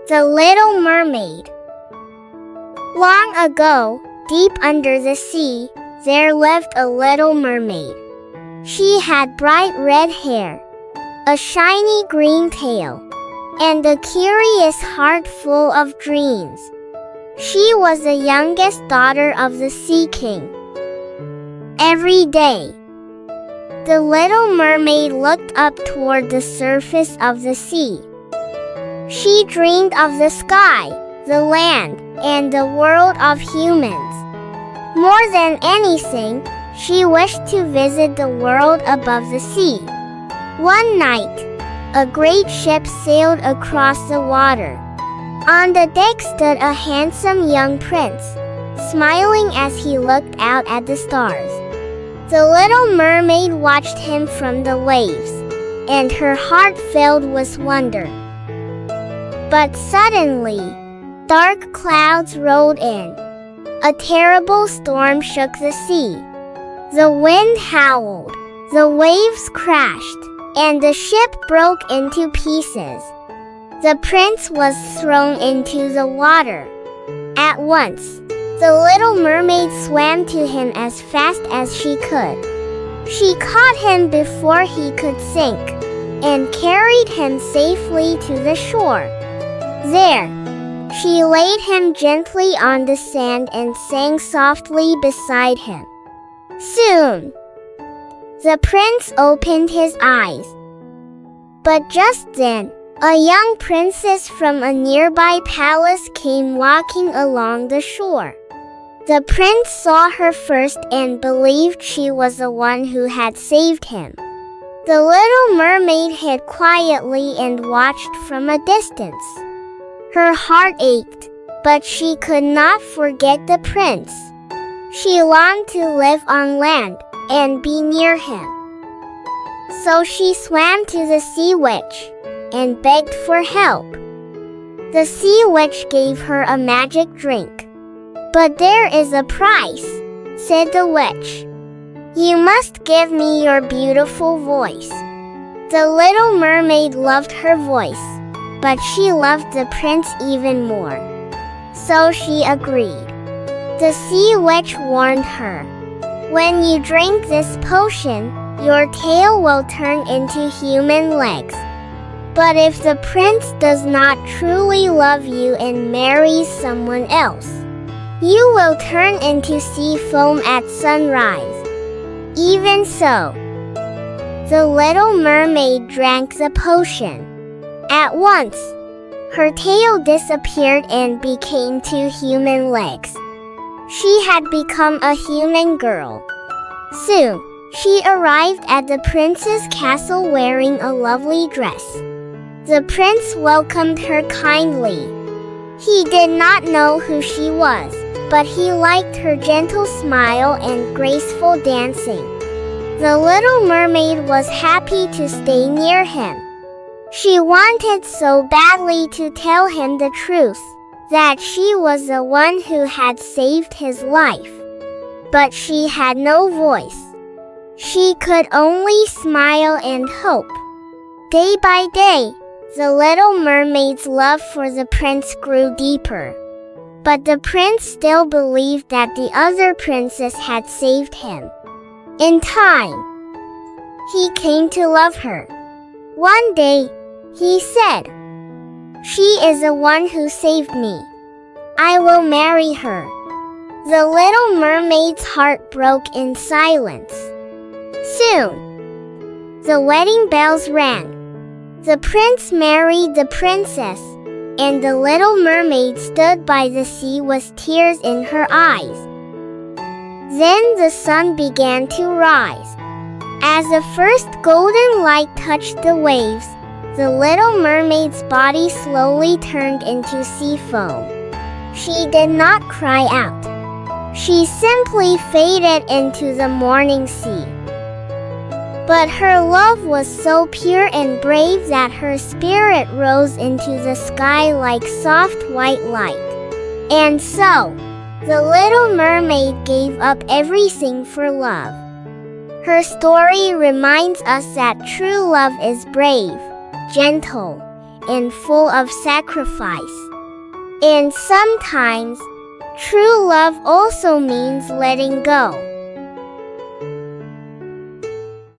The Little Mermaid. Long ago, deep under the sea, there lived a little mermaid. She had bright red hair, a shiny green tail, and a curious heart full of dreams. She was the youngest daughter of the Sea King. Every day, the little mermaid looked up toward the surface of the sea. She dreamed of the sky, the land, and the world of humans. More than anything, she wished to visit the world above the sea. One night, a great ship sailed across the water. On the deck stood a handsome young prince, smiling as he looked out at the stars. The little mermaid watched him from the waves, and her heart filled with wonder. But suddenly, dark clouds rolled in. A terrible storm shook the sea. The wind howled, the waves crashed, and the ship broke into pieces. The prince was thrown into the water. At once, the little mermaid swam to him as fast as she could. She caught him before he could sink, and carried him safely to the shore. There, she laid him gently on the sand and sang softly beside him. Soon, the prince opened his eyes. But just then, a young princess from a nearby palace came walking along the shore. The prince saw her first and believed she was the one who had saved him. The little mermaid hid quietly and watched from a distance. Her heart ached, but she could not forget the prince. She longed to live on land and be near him. So she swam to the sea witch and begged for help. The sea witch gave her a magic drink. But there is a price, said the witch. You must give me your beautiful voice. The little mermaid loved her voice, but she loved the prince even more. So she agreed. The sea witch warned her. When you drink this potion, your tail will turn into human legs. But if the prince does not truly love you and marries someone else, you will turn into sea foam at sunrise. Even so, the little mermaid drank the potion. At once, her tail disappeared and became 2 human legs. She had become a human girl. Soon, she arrived at the prince's castle wearing a lovely dress. The prince welcomed her kindly. He did not know who she was, but he liked her gentle smile and graceful dancing. The little mermaid was happy to stay near him. She wanted so badly to tell him the truth, that she was the one who had saved his life. But she had no voice. She could only smile and hope. Day by day, the little mermaid's love for the prince grew deeper. But the prince still believed that the other princess had saved him. In time, he came to love her. One day, he said, "She is the one who saved me. I will marry her." The little mermaid's heart broke in silence. Soon, the wedding bells rang. The prince married the princess, and the little mermaid stood by the sea with tears in her eyes. Then the sun began to rise. As the first golden light touched the waves, the little mermaid's body slowly turned into sea foam. She did not cry out. She simply faded into the morning sea. But her love was so pure and brave that her spirit rose into the sky like soft white light. And so, the little mermaid gave up everything for love. Her story reminds us that true love is brave, gentle, and full of sacrifice. And sometimes, true love also means letting go.